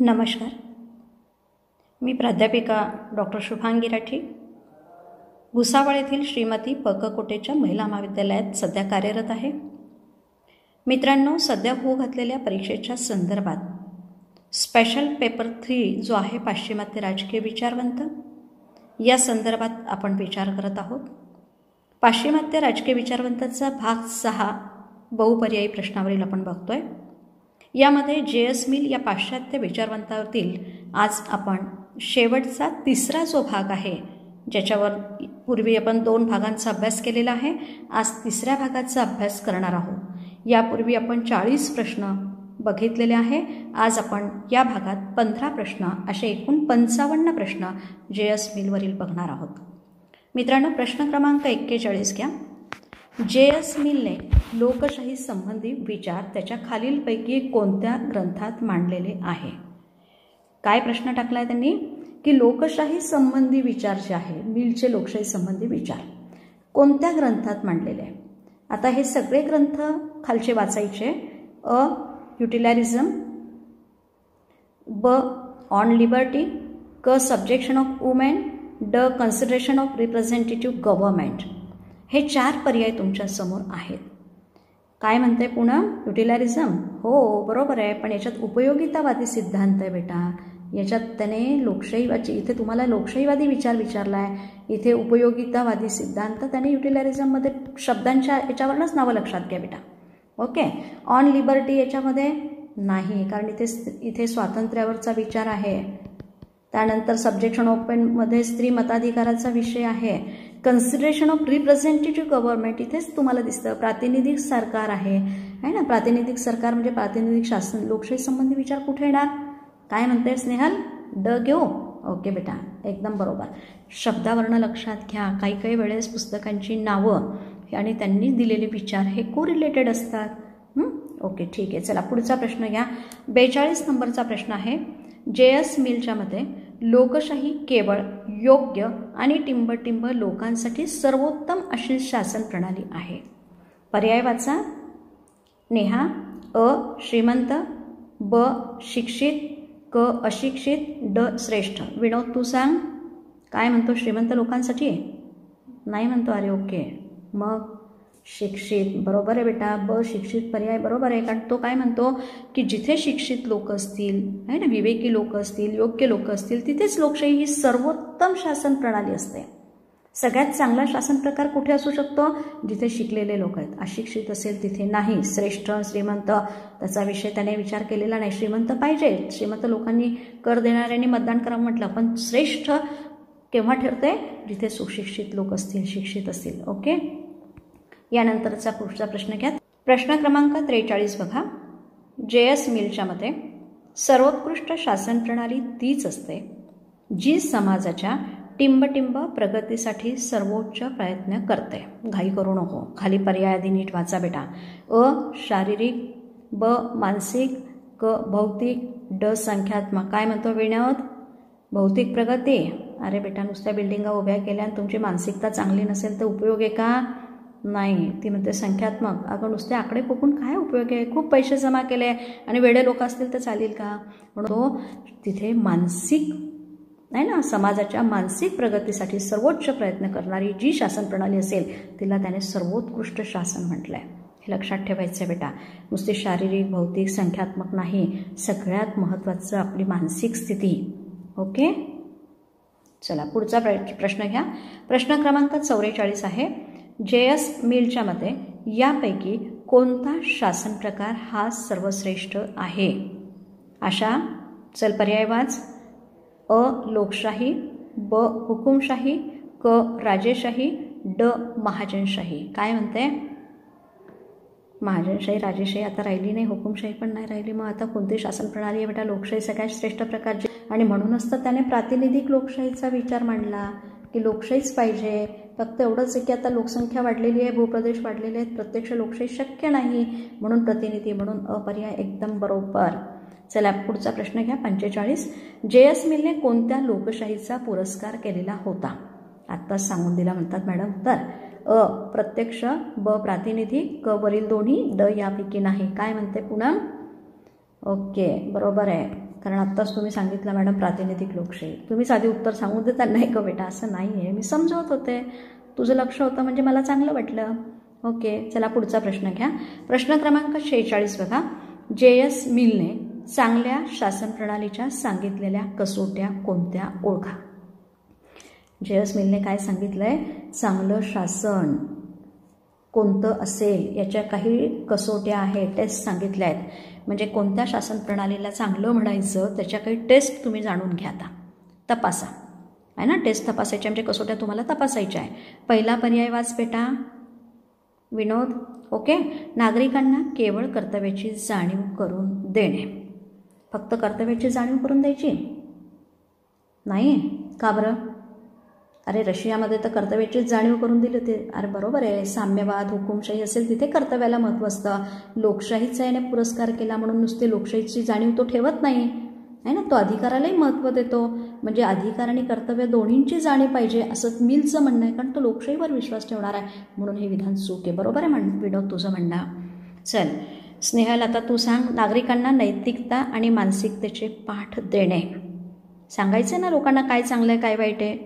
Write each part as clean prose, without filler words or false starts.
नमस्कार. मी प्राध्यापिका डॉक्टर शुभांगी राठी, भुसावळ येथील श्रीमती पककोटेच्या महिला महाविद्यालयात सध्या कार्यरत आहे. मित्रांनो, सध्या होऊ घातलेल्या परीक्षेच्या संदर्भात स्पेशल पेपर 3 जो आहे पाश्चिमात्य राजकीय विचारवंत, या संदर्भात आपण विचार करत आहोत. पाश्चिमात्य राजकीय विचारवंताचा भाग 6 बहुपर्यायी प्रश्नावरील आपण बघतोय. यामध्ये जे.एस. मिल या पाश्चात्य विचारवंतावरील आज आपण शेवटचा 3रा जो भाग आहे, ज्याच्यावर पूर्वी आपण 2 भागांचा अभ्यास केलेला आहे, आज 3ऱ्या भागाचा अभ्यास करणार आहोत. यापूर्वी आपण 40 प्रश्न बघितलेले आहे. आज आपण या भागात 15 प्रश्न असे एकूण 55 प्रश्न जे.एस. मिलवरील बघणार आहोत. मित्रांनो, प्रश्न क्रमांक 41 घ्या. जे.एस. मिलने लोकशाही संबंधी विचार त्याच्या खालीलपैकी कोणत्या ग्रंथात मांडलेले आहे? काय प्रश्न टाकलाय त्यांनी की लोकशाही संबंधी विचार जे आहे, मिलचे लोकशाही संबंधी विचार कोणत्या ग्रंथात मांडलेले आहे? आता हे सगळे ग्रंथ खालचे वाचायचे. अ. युटिलरिझम, ब. ऑन लिबर्टी, क. सब्जेक्शन ऑफ वुमेन, ड. Consideration of representative government. हे 4 पर्याय तुमच्या समोर आहेत. काय म्हणते पुन्हा? युटिलरिझम, हो बरोबर आहे, पण याच्यात उपयोगितावादी सिद्धांत आहे बेटा. याच्यात त्याने लोकशाहीवादी, इथे तुम्हाला लोकशाहीवादी विचार विचारला आहे, इथे उपयोगितावादी सिद्धांत त्याने युटिलरिझममध्ये शब्दांच्या याच्यावरच नावं लक्षात घ्या बेटा. ओके. ऑन लिबर्टी याच्यामध्ये नाही, कारण इथे स्वातंत्र्यावरचा विचार आहे. त्यानंतर सब्जेक्शन ओपनमध्ये स्त्री मताधिकाराचा विषय आहे. कन्सिडरेशन ऑफ रिप्रेझेंटेटिव्ह गव्हर्नमेंट इथेच तुम्हाला दिसतं प्रातिनिधिक सरकार आहे ना. प्रातिनिधिक सरकार म्हणजे प्रातिनिधिक शासन. लोकशाही संबंधी विचार कुठे येणार? काय म्हणते स्नेहल? ड घेऊ. ओके बेटा, एकदम बरोबर. शब्दावर्ण लक्षात घ्या. काही वेळेस पुस्तकांची नावं आणि त्यांनी दिलेले विचार हे कोरिलेटेड असतात. ओके, ठीक आहे. चला पुढचा प्रश्न घ्या. 42 नंबरचा प्रश्न आहे. जे.एस. मिलच्या मते लोकशाही केवळ योग्य आणि टिंबटिंब लोकांसाठी सर्वोत्तम अशी शासन प्रणाली आहे. पर्याय वाचा. नेहा. अ. श्रीमंत, ब. शिक्षित, क. अशिक्षित, ड. श्रेष्ठ. विनोद तू सांग, काय म्हणतो? श्रीमंत लोकांसाठी नाही म्हणतो. अरे ओके, मग शिक्षित. बरोबर आहे बेटा, ब. शिक्षित पर्याय बरोबर आहे, कारण तो काय म्हणतो की जिथे शिक्षित लोक असतील आहे ना, विवेकी लोक असतील, योग्य लोक असतील, तिथेच लोकशाही ही सर्वोत्तम शासन प्रणाली असते. सगळ्यात चांगला शासन प्रकार कुठे असू शकतो? जिथे शिकलेले लोक आहेत. अशिक्षित असेल तिथे नाही. श्रेष्ठ, श्रीमंत त्याचा विषय त्याने विचार केलेला नाही. श्रीमंत पाहिजे, श्रीमंत लोकांनी कर देणाऱ्यांनी मतदान करा म्हटलं, पण श्रेष्ठ केव्हा ठरते? जिथे सुशिक्षित लोक असतील, शिक्षित असतील. ओके. यानंतरचा पुढचा प्रश्न घ्या. प्रश्न क्रमांक 43 बघा. जे.एस. मिलच्या मते सर्वोत्कृष्ट शासन प्रणाली तीच असते जी समाजाच्या टिंबटिंब प्रगतीसाठी सर्वोच्च प्रयत्न करते. घाई करू नको, खाली पर्याय आधी नीट वाचा बेटा. अ. शारीरिक, ब. मानसिक, क. भौतिक, ड. संख्यात्मक. काय म्हणतो विनोद? भौतिक प्रगती. अरे बेटा, नुसत्या बिल्डिंगा उभ्या केल्या आणि तुमची मानसिकता चांगली नसेल तर उपयोग आहे का? नाही. ती म्हणते संख्यात्मक. अगं नुसते आकडे फुकून काय उपयोग आहे? खूप पैसे जमा केले आणि वेडे लोक असतील तर चालेल का? म्हणून तो तिथे मानसिक आहे ना, समाजाच्या मानसिक प्रगतीसाठी सर्वोच्च प्रयत्न करणारी जी शासन प्रणाली असेल तिला त्याने सर्वोत्कृष्ट शासन म्हटलंय. हे लक्षात ठेवायचं आहे बेटा. नुसते शारीरिक, भौतिक, संख्यात्मक नाही, सगळ्यात महत्त्वाचं आपली मानसिक स्थिती. ओके. चला पुढचा प्रश्न घ्या. प्रश्न क्रमांक 44 आहे. जे.एस. मिलच्या मते यापैकी कोणता शासन प्रकार हा सर्वश्रेष्ठ आहे? अशा चल पर्याय वाच. अ. लोकशाही, ब. हुकुमशाही, क. राजेशाही, ड. महाजनशाही. काय म्हणते? महाजनशाही, राजेशाही आता राहिली नाही, हुकुमशाही पण नाही राहिली. मग आता कोणती शासन प्रणाली आहे बेटा? लोकशाही सगळ्यात श्रेष्ठ प्रकारची. आणि म्हणूनच तर त्याने प्रातिनिधिक लोकशाहीचा विचार मांडला की लोकशाहीच पाहिजे. फक्त एवढंच आहे की आता लोकसंख्या वाढलेली आहे, भूप्रदेश वाढलेले आहेत, प्रत्यक्ष लोकशाही शक्य नाही, म्हणून प्रतिनिधी, म्हणून अपर्याय एकदम बरोबर. चला पुढचा प्रश्न घ्या. 45. जे.एस. मिलने कोणत्या लोकशाहीचा पुरस्कार केलेला होता? आत्ताच सांगून दिला म्हणतात मॅडम. तर अ. प्रत्यक्ष, ब. प्रातिनिधिक, क. वरील दोन्ही, ड. यापैकी नाही. काय म्हणते पुन्हा? ओके, बरोबर आहे. कारण आत्ताच तुम्ही सांगितलं मॅडम प्रातिनिधिक लोकशाही. तुम्ही साधी उत्तर सांगू देता नाही का बेटा, असं नाही आहे. मी समजवत होते, तुझं लक्ष होतं म्हणजे मला चांगलं वाटलं. ओके, चला पुढचा प्रश्न घ्या. प्रश्न क्रमांक 46 बघा. जे.एस. मिलने चांगल्या शासन प्रणालीच्या सांगितलेल्या कसोट्या कोणत्या ओळखा. जे.एस. मिलने काय सांगितलंय, चांगलं शासन कोणतं असेल याच्या काही कसोट्या आहेत, टेस्ट सांगितल्या आहेत. म्हणजे कोणत्या शासन प्रणालीला चांगलं म्हणायचं त्याच्या काही टेस्ट तुम्ही जाणून घ्या. आता तपासा आहे ना, टेस्ट तपासायच्या म्हणजे कसोट्या तुम्हाला तपासायच्या आहे. पहिला पर्याय वाच बेटा विनोद. ओके, नागरिकांना केवळ कर्तव्याची जाणीव करून देणे. फक्त कर्तव्याची जाणीव करून द्यायची नाही का बरं? अरे रशियामध्ये तर कर्तव्याचीच जाणीव करून दिली होती. अरे बरोबर आहे, साम्यवाद हुकुमशाही असेल तिथे कर्तव्याला महत्त्व असतं. लोकशाहीचा याने पुरस्कार केला म्हणून नुसते लोकशाहीची जाणीव तो ठेवत नाही आहे ना, तो अधिकारालाही महत्त्व देतो. म्हणजे अधिकार आणि कर्तव्य दोन्हींची जाणीव पाहिजे असं मिलचं म्हणणं आहे, कारण तो लोकशाहीवर विश्वास ठेवणार आहे. म्हणून हे विधान चूक आहे. बरोबर आहे विनोद तुझं म्हणणं. चल स्नेहल, आता तू सांग. नागरिकांना नैतिकता आणि मानसिकतेचे पाठ देणे. सांगायचं ना लोकांना काय चांगलं आहे काय वाईट आहे,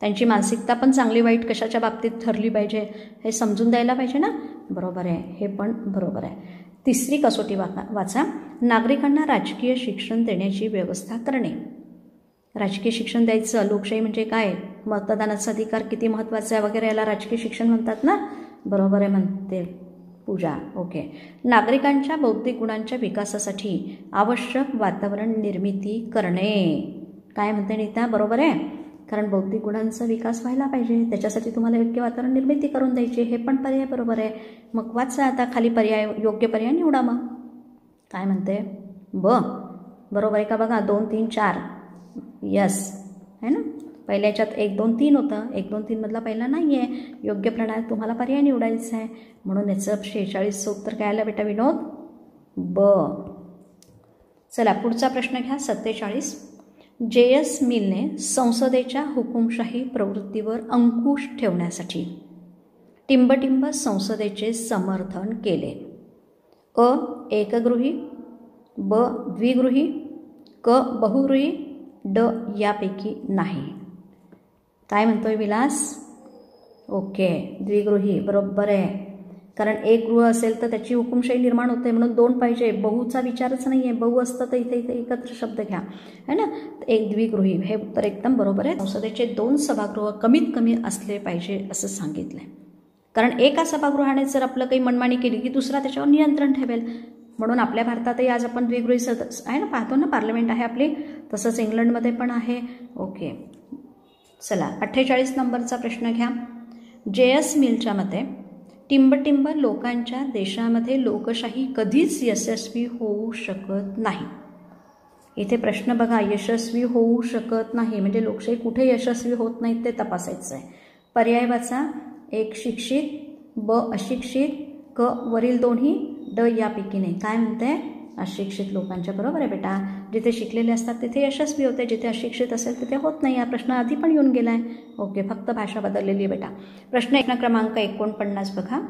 त्यांची मानसिकता पण चांगली वाईट कशाच्या बाबतीत ठरली पाहिजे हे समजून द्यायला पाहिजे ना. बरोबर आहे, हे पण बरोबर आहे. तिसरी कसोटी वाचा. नागरिकांना राजकीय शिक्षण देण्याची व्यवस्था करणे. राजकीय शिक्षण द्यायचं, लोकशाही म्हणजे काय, मतदानाचा अधिकार किती महत्त्वाचा आहे वगैरे, याला राजकीय शिक्षण म्हणतात ना. बरोबर आहे म्हणते पूजा. ओके, नागरिकांच्या बौद्धिक गुणांच्या विकासासाठी आवश्यक वातावरण निर्मिती करणे. काय म्हणते नीता? बरोबर आहे, कारण बौद्धिक गुणांचा विकास व्हायला पाहिजे, त्याच्यासाठी तुम्हाला योग्य वातावरण निर्मिती करून द्यायची. हे पण पर्याय बरोबर आहे. मग वाचा आता खाली पर्याय, योग्य पर्याय निवडा. मग काय म्हणते? बरोबर आहे का बघा. 2, 3, 4 यस आहे ना. पहिल्या याच्यात 1, 2, 3 होतं, 1, 2, 3 मधला पहिला नाही आहे. योग्य प्रणाली तुम्हाला पर्याय निवडायचा आहे. म्हणून याचं 46चं उत्तर काय आलं बेटा विनोद? चला पुढचा प्रश्न घ्या. 47. जे.एस. मिलने संसदेच्या हुकुमशाही प्रवृत्तीवर अंकुश ठेवण्यासाठी टिंबटिंब संसदेचे समर्थन केले. अ. एकगृही, ब. द्विगृही, क. बहुगृही, ड. यापैकी नाही. काय म्हणतोय विलास? ओके, द्विगृही बरोबर आहे, कारण एक गृह असेल तर त्याची हुकुमशाही निर्माण होते म्हणून 2 पाहिजे. बहुचा विचारच नाही आहे. बहु असतं तर इथे एकत्र शब्द घ्या है ना. एक द्विगृही हे उत्तर एकदम बरोबर आहे. संसदेचे 2 सभागृह कमीत कमी असले पाहिजे असं सांगितलंय, कारण एका सभागृहाने जर आपलं काही मनमानी केली की दुसरा त्याच्यावर नियंत्रण ठेवेल. म्हणून आपल्या भारतातही आज आपण द्विगृही सदस्य आहे ना, पाहतो ना, पार्लमेंट आहे आपली. तसंच इंग्लंडमध्ये पण आहे. ओके, चला 48 नंबरचा प्रश्न घ्या. जे.एस. मिलच्या मते टिंबटिंब लोकांच्या देशामध्ये लोकशाही कधीच यशस्वी होऊ शकत नाही. इथे प्रश्न बघा, यशस्वी होऊ शकत नाही म्हणजे लोकशाही कुठे यशस्वी होत नाही ते तपासायचं आहे. पर्याय वाचा. 1 शिक्षित, ब. अशिक्षित, क. वरील दोन्ही, ड. यापैकी नाही. काय म्हणते? अशिक्षित लोकांच्या. बरोबर आहे बेटा, जिथे शिकलेले असतात तिथे यशस्वी होते, जिथे अशिक्षित असेल तिथे होत नाही. हा प्रश्न आधी पण येऊन गेला आहे. ओके, फक्त भाषा बदललेली आहे बेटा. प्रश्न क्रमांक 49 बघा.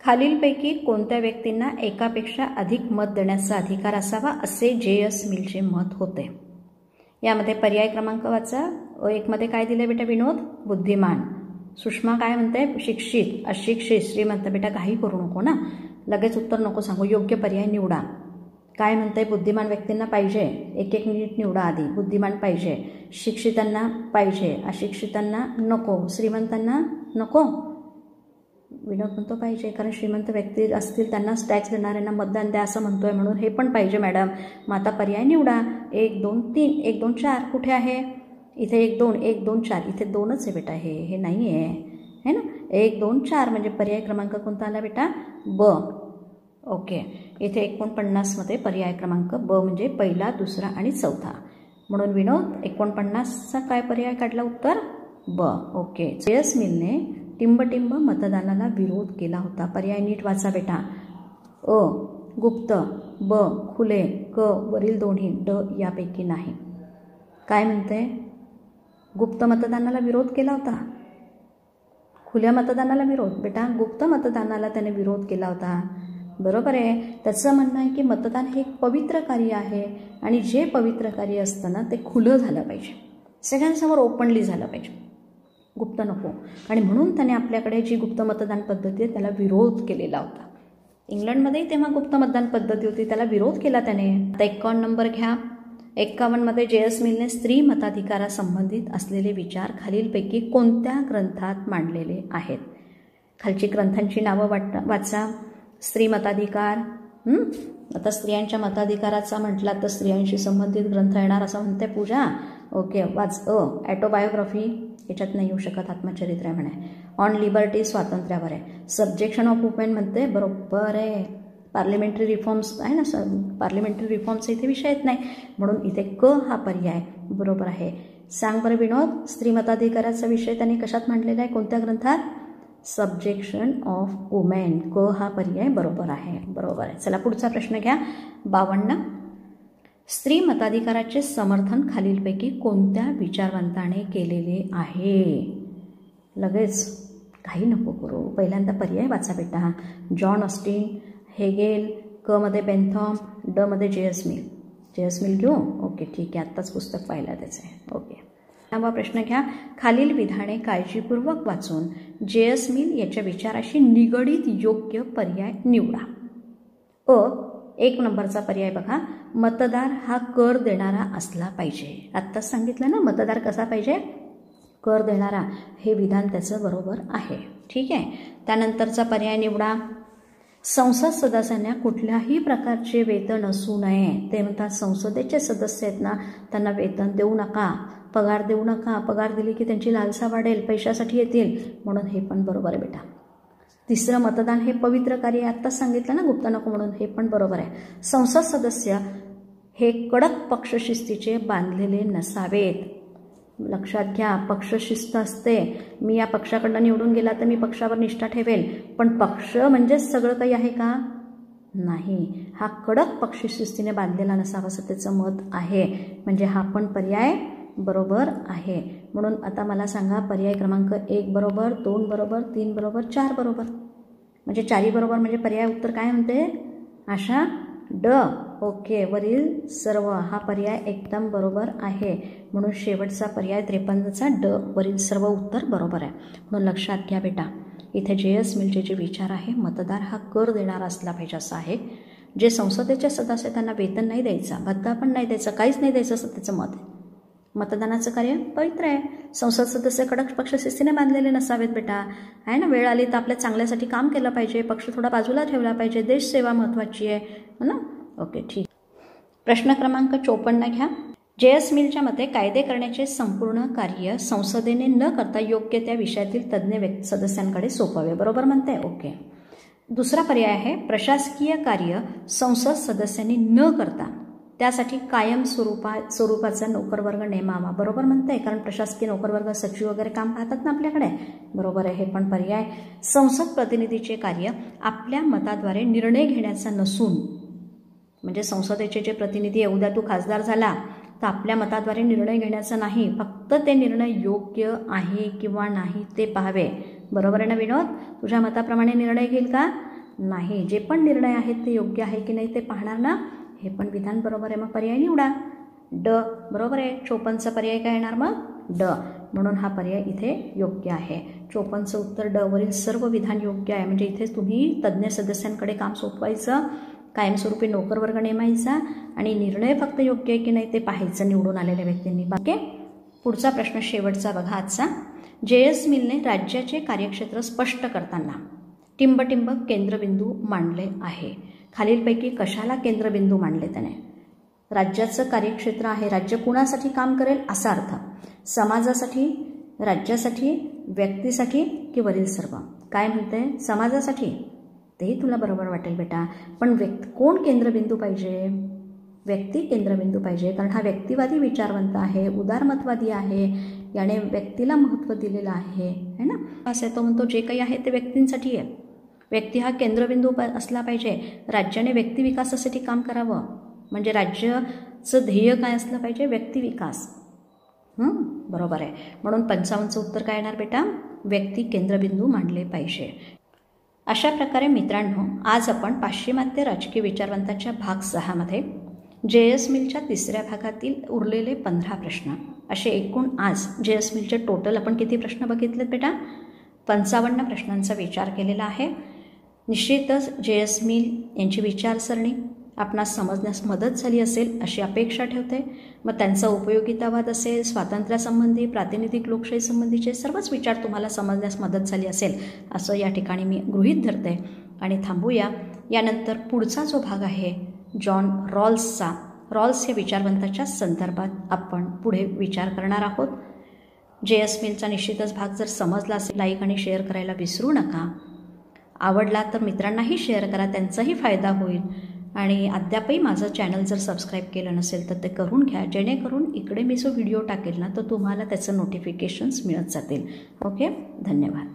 खालीलपैकी कोणत्या व्यक्तींना एकापेक्षा अधिक मत देण्याचा अधिकार असावा असे जे.एस. मिलचे मत होते. यामध्ये पर्याय क्रमांक वाचा. 1 मध्ये काय दिले बेटा विनोद? बुद्धिमान. सुषमा काय म्हणते? शिक्षित, अशिक्षित, श्रीमंत. बेटा काही करू नको ना, लगेच उत्तर नको सांगू, योग्य पर्याय निवडा. काय म्हणते? बुद्धिमान व्यक्तींना पाहिजे, एक मिनिट निवडा आधी. बुद्धिमान पाहिजे, शिक्षितांना पाहिजे, अशिक्षितांना नको, श्रीमंतांना नको. विनोद म्हणतो पाहिजे, कारण श्रीमंत व्यक्ती असतील त्यांनाच टॅक्स देणाऱ्यांना मतदान द्या असं म्हणतोय, म्हणून हे पण पाहिजे मॅडम. मग आता पर्याय निवडा. 1, 2, 3, 1, 2, 4 कुठे आहे? इथे 1, 2, 1, 2, 4 इथे 2च आहे बेटा, हे नाही आहे ना. 1, 2, 4 म्हणजे पर्याय क्रमांक कोणता आला बेटा? ब. ओके, इथे 49 मध्ये पर्याय क्रमांक ब म्हणजे पहिला, दुसरा आणि चौथा. म्हणून विनोद 49चा काय पर्याय काढला उत्तर? ब. Okay, JS. मिलने टिंबटिंब मतदानाला विरोध केला होता. पर्याय नीट वाचा बेटा. अ. गुप्त, ब. खुले, क. वरील दोन्ही, ड. यापैकी नाही. काय म्हणते? गुप्त मतदानाला विरोध केला होता, खुल्या मतदानाला विरोध. बेटा गुप्त मतदानाला त्याने विरोध केला होता. बरोबर आहे. त्याचं म्हणणं आहे की मतदान हे एक पवित्र कार्य आहे आणि जे पवित्र कार्य असतं ना ते खुलं झालं पाहिजे, सगळ्यांसमोर ओपनली झालं पाहिजे, गुप्त नको. आणि म्हणून त्याने आपल्याकडे जी गुप्त मतदान पद्धती आहे त्याला विरोध केलेला होता. इंग्लंडमध्येही तेव्हा गुप्त मतदान पद्धती होती, त्याला विरोध केला त्याने. आता 51 नंबर घ्या. 51मध्ये जे.एस. मिलने स्त्री मताधिकारासंबंधित असलेले विचार खालीलपैकी कोणत्या ग्रंथात मांडलेले आहेत? खालची ग्रंथांची नावं वाचा. स्त्री मताधिकार, आता स्त्रियांच्या मताधिकाराचा म्हटला तर स्त्रियांशी संबंधित ग्रंथ येणार असं म्हणते पूजा. ओके, वाच. ॲटोबायोग्राफी, याच्यात नाही येऊ शकत, आत्मचरित्र आहे म्हणे. ऑन लिबर्टी, स्वातंत्र्यावर आहे. सब्जेक्शन ऑफ वुमेन म्हणते, बरोबर आहे. पार्लिमेंटरी रिफॉर्म्स आहे ना, पार्लिमेंटरी रिफॉर्मचा इथे विषय येत नाही, म्हणून इथे क हा पर्याय बरोबर आहे. सांग बरं विनोद, स्त्री मताधिकाराचा विषय त्यांनी कशात मांडलेला आहे, कोणत्या ग्रंथात? Subjection of women. क हा पर्याय बरोबर आहे. बरोबर आहे. चला पुढचा प्रश्न घ्या. 52. स्त्री मताधिकाराचे समर्थन खालीलपैकी कोणत्या विचारवंताने केलेले आहे? लगेच काही नको करू, पहिल्यांदा पर्याय वाचा बेटा. जॉन ऑस्टिन, हेगेल, क मध्ये बेंथॉम, ड मध्ये जे.एस. मिल. जे.एस. मिल घेऊ. ओके, ठीक आहे, आत्ताच पुस्तक पाहिलं त्याचे. ओके, हा प्रश्न घ्या. खालील विधाने काळजीपूर्वक वाचून जे.एस. मिल याच्या विचाराशी निगडीत योग्य पर्याय निवडा. 1 नंबरचा पर्याय बघा, मतदार हा कर देणारा असला पाहिजे. आत्ताच सांगितलं ना, मतदार कसा पाहिजे? कर देणारा. हे विधान त्याचं बरोबर आहे. ठीक आहे. त्यानंतरचा पर्याय निवडा. संसद सदस्यांना कुठल्याही प्रकारचे वेतन असू नये. ते म्हणतात संसदेचे सदस्य आहेत ना, त्यांना वेतन देऊ नका, पगार देऊ नका. पगार दिली की त्यांची लालसा वाढेल, पैशासाठी येतील, म्हणून हे पण बरोबर आहे बेटा. 3रं, मतदान हे पवित्र कार्य, आत्ताच सांगितलं ना, गुप्त नको म्हणून, हे पण बरोबर आहे. संसद सदस्य हे कडक पक्षशिस्तीचे बांधलेले नसावेत. लक्षात घ्या, पक्षशिस्त असते. मी या पक्षाकडनं निवडून गेला तर मी पक्षावर निष्ठा ठेवेल, पण पक्ष म्हणजेच सगळं काही आहे का? नाही. हा कडक पक्षशिस्तीने बांधलेला नसावा असं त्याचं मत आहे. म्हणजे हा पण पर्याय बरोबर आहे. म्हणून आता मला सांगा, पर्याय क्रमांक 1 बरोबर, 2 बरोबर, 3 बरोबर, 4 बरोबर. म्हणजे 4 बरोबर. म्हणजे पर्याय उत्तर काय म्हणते? आशा ड. ओके, वरील सर्व हा पर्याय एकदम बरोबर आहे. म्हणून शेवटचा पर्याय 53चा ड, वरील सर्व उत्तर बरोबर आहे. म्हणून लक्षात घ्या बेटा, इथे जे.एस. मिलचे जे विचार आहे, मतदार हा कर देणारा असला पाहिजे असं आहे. जे संसदेचे सदस्य त्यांना वेतन नाही द्यायचा, भत्ता पण नाही द्यायचा, काहीच नाही द्यायचं असं त्याचं मत आहे. मतदानाचं कार्य पवित्र आहे. संसद सदस्य कडक पक्षशिस्तीने बांधलेले नसावेत बेटा, आहे ना. वेळ आली तर आपल्या चांगल्यासाठी काम केलं पाहिजे, पक्ष थोडा बाजूला ठेवला पाहिजे, देश सेवा महत्त्वाची आहे ना. ओके, ठीक. प्रश्न क्रमांक 54 घ्या. जे.एस. मिलच्या मते कायदे करण्याचे संपूर्ण कार्य संसदेने न करता योग्य त्या विषयातील तज्ज्ञ सदस्यांकडे सोपवावे. बरोबर म्हणते. ओके. 2रा पर्याय आहे, प्रशासकीय कार्य संसद सदस्यांनी न करता त्यासाठी कायम स्वरूपाचा नोकरवर्ग नेमावा. बरोबर म्हणते, कारण प्रशासकीय नोकरवर्ग सचिव वगैरे काम पाहतात ना आपल्याकडे. बरोबर आहे. हे पण पर्याय. संसद प्रतिनिधीचे कार्य आपल्या मताद्वारे निर्णय घेण्याचा नसून, म्हणजे संसदेचे जे प्रतिनिधी आहे, उद्या तू खासदार झाला तर आपल्या मताद्वारे निर्णय घेण्याचा नाही, फक्त ते निर्णय योग्य आहे किंवा नाही ते पाहावे. बरोबर आहे ना विनोद? तुझ्या मताप्रमाणे निर्णय घेईल का? नाही. जे पण निर्णय आहेत ते योग्य आहे की नाही ते पाहणार ना. हे पण विधान बरोबर आहे. मग पर्याय निवडा. ड. बरोबर आहे. 54चा पर्याय काय येणार मग? ड. म्हणून हा पर्याय इथे योग्य आहे. 54चं उत्तर ड, वरील सर्व विधान योग्य आहे. म्हणजे इथे तुम्ही तज्ज्ञ सदस्यांकडे काम सोपवायचं, कायमस्वरूपी नोकरवर्ग नेमायचा आणि निर्णय फक्त योग्य आहे की नाही ते पाहायचं निवडून आलेल्या व्यक्तींनी. ओके. पुढचा प्रश्न शेवटचा बघा आजचा. जे.एस. मिलने राज्याचे कार्यक्षेत्र स्पष्ट करताना टिंबटिंबक केंद्रबिंदू मांडले आहे. खालीलपैकी कशाला केंद्रबिंदू मांडले त्याने? राज्याचं कार्यक्षेत्र आहे, राज्य कुणासाठी काम करेल असा अर्थ. समाजासाठी, राज्यासाठी, व्यक्तीसाठी की वरील सर्व? काय म्हणते? समाजासाठी. तेही तुला बरोबर वाटेल बेटा, पण कोण केंद्रबिंदू पाहिजे? व्यक्ती केंद्रबिंदू पाहिजे, कारण हा व्यक्तिवादी विचारवंत आहे, उदारमतवादी आहे, याने व्यक्तीला महत्त्व दिलेलं आहे, है ना. असं तो म्हणतो जे काही आहे ते व्यक्तींसाठी आहे. व्यक्ती हा केंद्रबिंदू असला पाहिजे. राज्याने व्यक्ती विकासासाठी काम करावं, म्हणजे राज्याचं ध्येय काय असलं पाहिजे? व्यक्ती विकास. बरोबर आहे. म्हणून 55चं उत्तर काय येणार बेटा? व्यक्ती केंद्रबिंदू मांडले पाहिजे. अशा प्रकारे मित्रांनो, आज आपण पाश्चिमात्य राजकीय विचारवंतांच्या भाग 6 मध्ये JS मिलच्या तिसऱ्या भागातील उरलेले 15 प्रश्न असे एकूण आज JS मिलचे टोटल आपण किती प्रश्न बघितलेत बेटा? 55 प्रश्नांचा विचार केलेला आहे. निश्चितच JS मिल यांची विचारसरणी आपणास समजण्यास मदत झाली असेल अशी अपेक्षा ठेवते. मग त्यांचा उपयोगितावाद असेल, स्वातंत्र्यासंबंधी, प्रातिनिधिक लोकशाही संबंधीचे सर्वच विचार तुम्हाला समजण्यास मदत झाली असेल असं या ठिकाणी मी गृहीत धरते आणि थांबूया. यानंतर पुढचा जो भाग आहे जॉन रॉल्सचा, रॉल्स या विचारवंताच्या संदर्भात आपण पुढे विचार करणार आहोत. JS मिलचा निश्चितच भाग जर समजला असेल लाईक आणि शेअर करायला विसरू नका. आवडला तर मित्रांनाही शेअर करा, त्यांचाही फायदा होईल. आणि अद्यापही माझं चॅनल जर सबस्क्राईब केलं नसेल तर ते करून घ्या, जेणेकरून इकडे मी जो व्हिडिओ टाकेल ना तर तुम्हाला त्याचं नोटिफिकेशन्स मिळत जातील. ओके, धन्यवाद.